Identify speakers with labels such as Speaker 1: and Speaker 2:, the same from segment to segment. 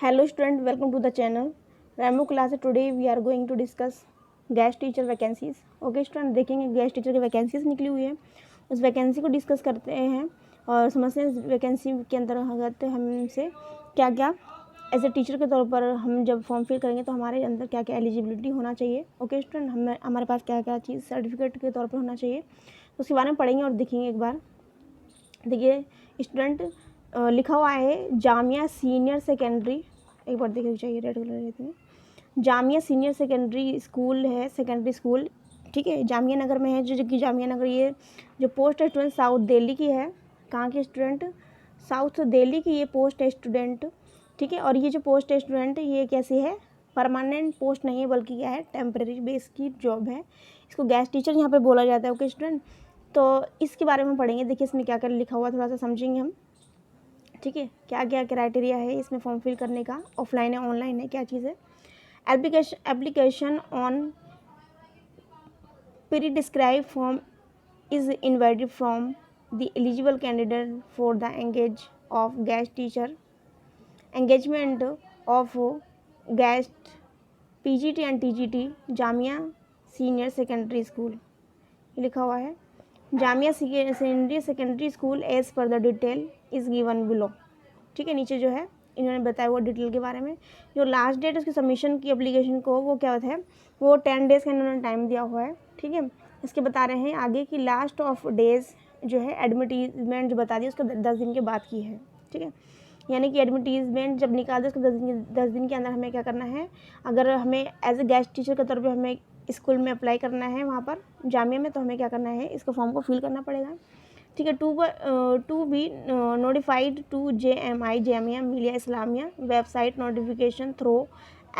Speaker 1: Hello student, welcome to the channel. Ramo class today we are going to discuss guest teacher vacancies. Okay student, देखेंगे guest teacher की vacancies निकली हुई है, उस vacancy को discuss करते हैं और समझते हैं वैकेंसी के अंतर्गत हमसे क्या क्या एज ए टीचर के तौर पर हम जब फॉर्म फिल करेंगे तो हमारे अंदर क्या क्या एलिजिबिलिटी होना चाहिए। ओके स्टूडेंट, हमारे पास क्या क्या चीज़ सर्टिफिकेट के तौर पर होना चाहिए, तो उसके बारे में पढ़ेंगे और देखेंगे। एक बार देखिए स्टूडेंट, लिखा हुआ है जामिया सीनियर सेकेंडरी, एक बार देखिए चाहिए रेड कलर रहते हैं, जामिया सीनियर सेकेंडरी स्कूल है, सेकेंडरी स्कूल, ठीक है, जामिया नगर में है। जो कि जामिया नगर, ये जो पोस्ट है स्टूडेंट साउथ दिल्ली की है। कहाँ की स्टूडेंट? साउथ दिल्ली की ये पोस्ट है स्टूडेंट, ठीक है। और ये जो पोस्ट है स्टूडेंट, ये कैसी है? परमानेंट पोस्ट नहीं है, बल्कि क्या है, टेम्परेरी बेस की जॉब है। इसको गेस्ट टीचर यहाँ पे बोला जाता है। ओके स्टूडेंट, तो इसके बारे में पढ़ेंगे। देखिए इसमें क्या क्या लिखा हुआ थोड़ा सा समझेंगे हम, ठीक है। क्या क्या क्राइटेरिया है इसमें फॉर्म फिल करने का, ऑफलाइन है ऑनलाइन है, क्या चीज़ है। Application on prescribed form is invited from the eligible candidate for the engagement of guest PGT and TGT Jamia senior secondary school, लिखा हुआ है Jamia senior secondary school as per the detail is given below, ठीक है। नीचे जो है इन्होंने बताया हुआ डिटेल के बारे में। जो लास्ट डेट उसकी सबमिशन की एप्लीकेशन को, वो क्या होता है, वो 10 डेज़ का इन्होंने टाइम दिया हुआ है, ठीक है। इसके बता रहे हैं आगे कि लास्ट ऑफ डेज़ जो है एडवर्टीजमेंट जो बता दी उसको 10 दिन के बाद की है, ठीक है। यानी कि एडवर्टीजमेंट जब निकाल दे उसको 10 दिन के अंदर हमें क्या करना है, अगर हमें एज ए गेस्ट टीचर के तौर पर हमें स्कूल में अप्लाई करना है वहाँ पर जामिया में, तो हमें क्या करना है, इसको फॉर्म को फिल करना पड़ेगा, ठीक है। To be notified to Jamia Millia Islamia website notification through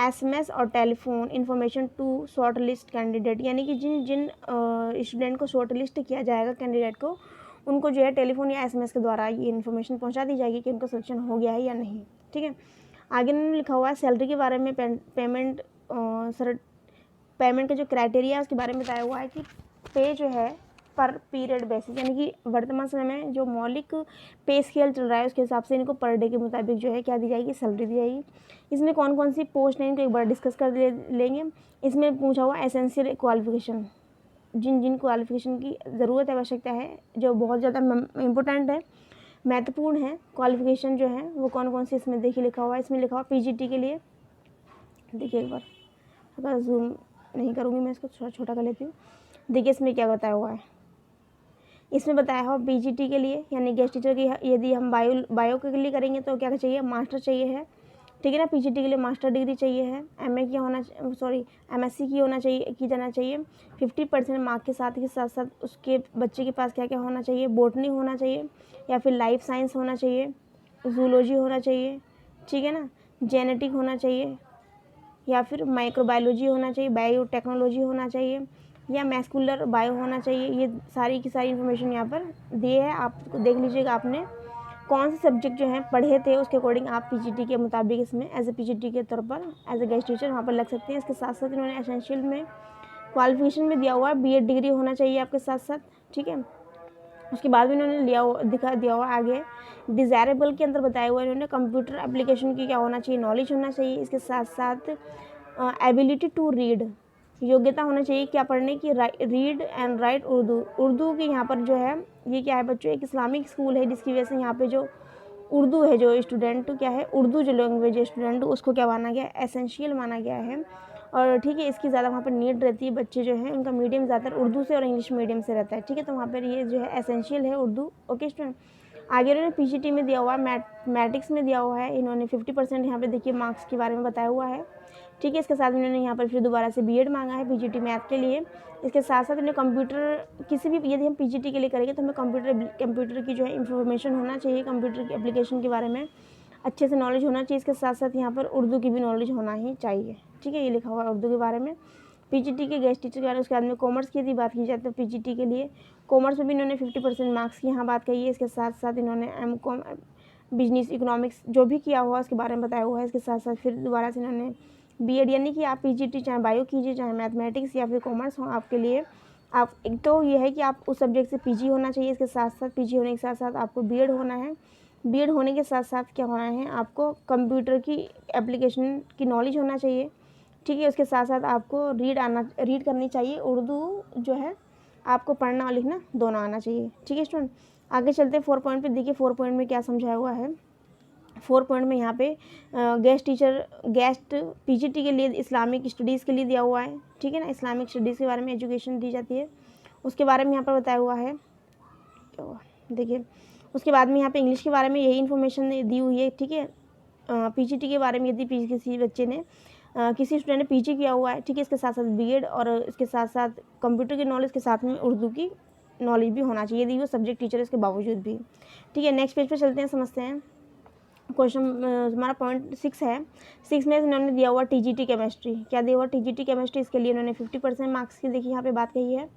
Speaker 1: SMS और telephone information to shortlist candidate, यानी कि जिन जिन स्टूडेंट को शॉर्ट लिस्ट किया जाएगा कैंडिडेट को, उनको जो है टेलीफोन या SMS के द्वारा ये इन्फॉर्मेशन पहुंचा दी जाएगी कि उनको सिलेक्शन हो गया है या नहीं, ठीक है। आगे इन्होंने लिखा हुआ है सैलरी के बारे में, पेमेंट का जो क्राइटेरिया है उसके बारे में बताया हुआ है कि पे जो है पर पीरियड बेसिस, यानी कि वर्तमान समय में जो मौलिक पे स्केल चल रहा है उसके हिसाब से इनको पर डे के मुताबिक जो है क्या दी जाएगी, सैलरी दी जाएगी। इसमें कौन कौन सी पोस्ट है इनको एक बार डिस्कस कर लेंगे। इसमें पूछा हुआ एसेंशियल क्वालिफिकेशन, जिन जिन क्वालिफिकेशन की ज़रूरत है, आवश्यकता है, जो बहुत ज़्यादा इम्पोर्टेंट है, महत्वपूर्ण है क्वालिफिकेशन जो है, वो कौन कौन सी इसमें देखिए लिखा हुआ है। इसमें लिखा हुआ PGT के लिए, देखिए एक बार अगर जूम नहीं करूँगी मैं, इसको थोड़ा छोटा कर लेती हूँ। देखिए इसमें क्या बताया हुआ है, इसमें बताया हुआ PGT के लिए यानी गेस्ट टीचर की, यदि हम बायो के लिए करेंगे तो क्या चाहिए, मास्टर चाहिए है, ठीक है ना। PGT के लिए मास्टर डिग्री चाहिए है, MSc की जाना चाहिए 50% मार्क के साथ साथ उसके बच्चे के पास क्या क्या होना चाहिए, बॉटनी होना चाहिए या फिर लाइफ साइंस होना चाहिए, जूलॉजी होना चाहिए, ठीक है ना, जेनेटिक होना चाहिए या फिर माइक्रोबायोलॉजी होना चाहिए, बायोटेक्नोलॉजी होना चाहिए या मैस्कुलर बायो होना चाहिए। ये सारी की सारी इन्फॉर्मेशन यहाँ पर दी है, आप देख लीजिएगा आपने कौन से सब्जेक्ट जो हैं पढ़े थे उसके अकॉर्डिंग आप PGT के मुताबिक इसमें एज ए PGT के तौर पर एज ए गेस्ट टीचर वहाँ पर लग सकते हैं। इसके साथ साथ इन्होंने एसेंशियल में क्वालिफिकेशन में दिया हुआ है BEd डिग्री होना चाहिए आपके साथ साथ, ठीक है। उसके बाद भी इन्होंने दिया हुआ आगे डिज़ायरेबल के अंदर बताया हुआ इन्होंने कंप्यूटर एप्लीकेशन की क्या होना चाहिए, नॉलेज होना चाहिए। इसके साथ साथ एबिलिटी टू रीड, योग्यता होना चाहिए क्या पढ़ने की, रीड एंड राइट उर्दू की यहाँ पर जो है, ये क्या है बच्चों, एक इस्लामिक स्कूल है जिसकी वजह से यहाँ पे जो उर्दू है, जो स्टूडेंट क्या है, उर्दू जो लैंग्वेज है स्टूडेंट, उसको क्या माना गया, एसेंशियल माना गया है। और ठीक है, इसकी ज़्यादा वहाँ पर नीड रहती है, बच्चे जो हैं उनका मीडियम ज़्यादातर उर्दू से और इंग्लिश मीडियम से रहता है, ठीक है। तो वहाँ पर ये जो है एसेंशियल है उर्दू। ओके स्टूडेंट, आगे इन्होंने PGT में दिया हुआ है, मैथमेटिक्स में दिया हुआ है, इन्होंने 50% यहाँ पे देखिए मार्क्स के बारे में बताया हुआ है, ठीक है। इसके साथ इन्होंने यहाँ पर फिर दोबारा से BEd मांगा है PGT मैथ के लिए। इसके साथ साथ इन्होंने कंप्यूटर, किसी भी यदि हम PGT के लिए करेंगे तो हमें कंप्यूटर की जो है इंफॉर्मेशन होना चाहिए, कंप्यूटर की एप्लीकेशन के बारे में अच्छे से नॉलेज होना चाहिए। इसके साथ साथ यहाँ पर उर्दू की भी नॉलेज होना ही चाहिए, ठीक है। ये लिखा हुआ है उर्दू के बारे में PGT के गेस्ट टीचर के बारे में। उसके बाद में कॉमर्स की यदि बात की जाए तो PGT के लिए कॉमर्स में भी इन्होंने 50% मार्क्स की यहाँ बात कही है। इसके साथ साथ इन्होंने M.Com बिजनेस इकोनॉमिक्स जो भी किया हुआ उसके बारे में बताया हुआ है। इसके साथ साथ फिर दोबारा से इन्होंने BEd, यानी कि आप PGT चाहे बायो कीजिए चाहे मैथमेटिक्स या फिर कॉमर्स हो, आपके लिए आप एक तो ये है कि आप उस सब्जेक्ट से PG होना चाहिए, इसके साथ साथ PG होने के साथ साथ आपको BEd होना है, बीएड होने के साथ साथ क्या होना है, आपको कंप्यूटर की एप्लीकेशन की नॉलेज होना चाहिए, ठीक है। उसके साथ साथ आपको रीड करनी चाहिए, उर्दू जो है आपको पढ़ना और लिखना दोनों आना चाहिए, ठीक है स्टूडेंट। आगे चलते हैं 4 पॉइंट पे। देखिए 4 पॉइंट में क्या समझाया हुआ है। 4 पॉइंट में यहाँ पे गेस्ट पीजीटी के लिए इस्लामिक स्टडीज़ के लिए दिया हुआ है, ठीक है ना। इस्लामिक स्टडीज़ के बारे में एजुकेशन दी जाती है, उसके बारे में यहाँ पर बताया हुआ है। देखिए उसके बाद में यहाँ पे इंग्लिश के बारे में यही इन्फॉर्मेशन दी हुई है, ठीक है। पीजीटी के बारे में यदि किसी बच्चे ने किसी स्टूडेंट ने पीजी किया हुआ है, ठीक है, इसके साथ साथ बीएड और इसके साथ साथ कंप्यूटर की नॉलेज के साथ में उर्दू की नॉलेज भी होना चाहिए यदि वो सब्जेक्ट टीचर है इसके बावजूद भी, ठीक है। नेक्स्ट पेज पे चलते हैं, समझते हैं क्वेश्चन। हमारा पॉइंट 6 है। 6 में इन्होंने दिया हुआ टीजीटी केमिस्ट्री, क्या दिया हुआ टीजीटी केमिस्ट्री, इसके लिए इन्होंने 50% मार्क्स की देखिए यहाँ पे बात कही है।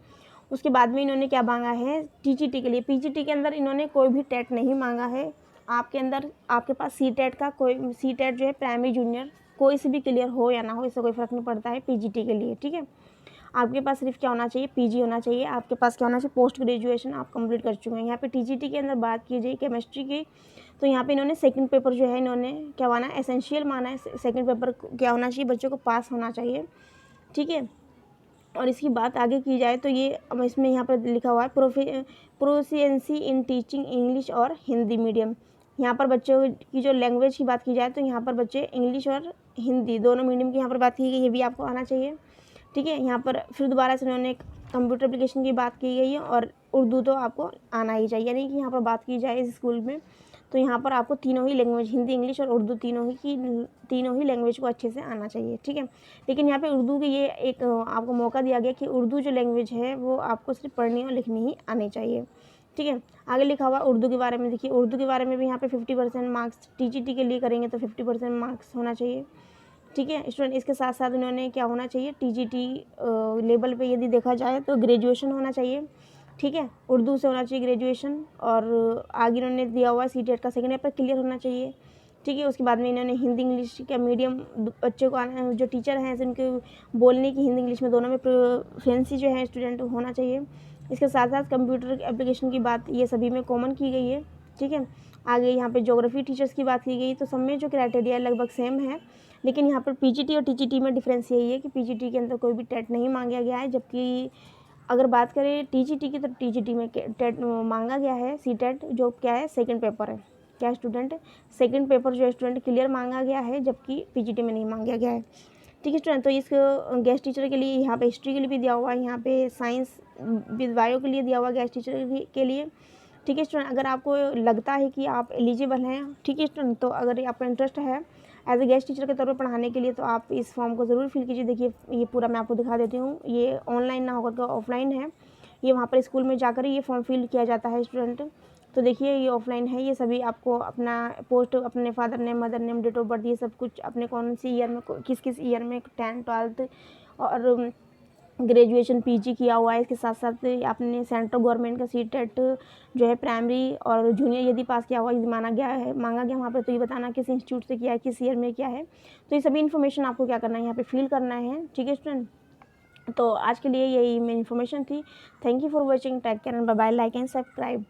Speaker 1: उसके बाद में इन्होंने क्या मांगा है टीजीटी के लिए। पीजीटी के अंदर इन्होंने कोई भी टेट नहीं मांगा है, आपके अंदर आपके पास सीटेट का कोई सीटेट जो है प्राइमरी जूनियर कोई से भी क्लियर हो या ना हो, इससे कोई फ़र्क नहीं पड़ता है पीजीटी के लिए, ठीक है। आपके पास सिर्फ क्या होना चाहिए, पीजी होना चाहिए, आपके पास क्या होना चाहिए, पोस्ट ग्रेजुएशन आप कंप्लीट कर चुके हैं। यहाँ पे टीजीटी के अंदर बात की जाए केमिस्ट्री की, तो यहाँ पे इन्होंने सेकंड पेपर जो है इन्होंने क्या माना, एसेंशियल माना है। सेकंड पेपर क्या होना चाहिए, बच्चों को पास होना चाहिए, ठीक है। और इसकी बात आगे की जाए तो ये इसमें यहाँ पर लिखा हुआ है प्रोफिशिएंसी इन टीचिंग इंग्लिश और हिंदी मीडियम। यहाँ पर बच्चों की जो लैंग्वेज की बात की जाए तो यहाँ पर बच्चे इंग्लिश और हिंदी दोनों मीडियम की यहाँ पर बात की गई, ये भी आपको आना चाहिए, ठीक है। यहाँ पर फिर दोबारा से उन्होंने कंप्यूटर एप्लीकेशन की बात की गई है और उर्दू तो आपको आना ही चाहिए, यानी कि यहाँ पर बात की जाए इस स्कूल में तो यहाँ पर आपको तीनों ही लैंग्वेज हिंदी इंग्लिश और उर्दू तीनों ही लैंग्वेज को अच्छे से आना चाहिए, ठीक है। लेकिन यहाँ पे उर्दू की ये एक आपको मौका दिया गया कि उर्दू जो लैंग्वेज है वो आपको सिर्फ पढ़नी और लिखनी ही आनी चाहिए, ठीक है। आगे लिखा हुआ उर्दू के बारे में, देखिए उर्दू के बारे में भी यहाँ पे 50% मार्क्स टीजीटी के लिए करेंगे तो 50% मार्क्स होना चाहिए, ठीक है स्टूडेंट। इसके साथ साथ उन्होंने क्या होना चाहिए, टीजीटी लेवल पे यदि देखा जाए तो ग्रेजुएशन होना चाहिए, ठीक है। उर्दू से होना चाहिए ग्रेजुएशन, और आगे इन्होंने दिया हुआ सीटेट का सेकंड पेपर क्लियर होना चाहिए, ठीक है। उसके बाद में इन्होंने हिंदी इंग्लिश का मीडियम बच्चों को आना, जो टीचर हैं उनके बोलने की हिंदी इंग्लिश में दोनों में प्रोफिशिएंसी जो है स्टूडेंट होना चाहिए। इसके साथ साथ कंप्यूटर एप्लीकेशन की बात ये सभी में कॉमन की गई है, ठीक है। आगे यहाँ पे ज्योग्राफी टीचर्स की बात की गई, तो सब में जो क्राइटेरिया लगभग सेम है, लेकिन यहाँ पर पीजीटी और टीजीटी में डिफरेंस यही है कि पीजीटी के अंदर कोई भी टेट नहीं मांगा गया है, जबकि अगर बात करें टीजीटी की तो टीजीटी में टेट मांगा गया है, सीटेट जो क्या है सेकंड पेपर है, क्या स्टूडेंट सेकंड पेपर जो है स्टूडेंट क्लियर मांगा गया है, जबकि पीजीटी में नहीं मांगा गया है, ठीक है स्टूडेंट। तो इस गेस्ट टीचर के लिए यहाँ पे हिस्ट्री के लिए भी दिया हुआ है, यहाँ पे साइंस बायो के लिए दिया हुआ गेस्ट टीचर के लिए, ठीक है स्टूडेंट। अगर आपको लगता है कि आप एलिजिबल हैं, ठीक है स्टूडेंट, तो अगर आपका इंटरेस्ट है एज ए गेस्ट टीचर के तौर पर पढ़ाने के लिए तो आप इस फॉर्म को ज़रूर फिल कीजिए। देखिए ये पूरा मैं आपको दिखा देती हूँ, ये ऑनलाइन ना होकर के ऑफलाइन है, ये वहाँ पर स्कूल में जाकर ये फॉर्म फिल किया जाता है स्टूडेंट। तो देखिए ये ऑफलाइन है, ये सभी आपको अपना पोस्ट, अपने father name, mother name, date of birth, ये सब कुछ अपने कौन सी ईयर में किस ईयर में 10th 12th और ग्रेजुएशन पीजी किया हुआ है, इसके साथ साथ आपने सेंट्रल गवर्नमेंट का सीटेट जो है प्राइमरी और जूनियर यदि पास किया हुआ, यदि मांगा गया वहाँ पर, तो ये बताना किस इंस्टीट्यूट से किया है, किस ईयर में किया है। तो ये सभी इन्फॉर्मेशन आपको क्या करना है, यहाँ पे फिल करना है, ठीक है स्टूडेंट। तो आज के लिए यही मेरी इन्फॉर्मेशन थी। Thank you for watching, take care and bye bye, like and subscribe.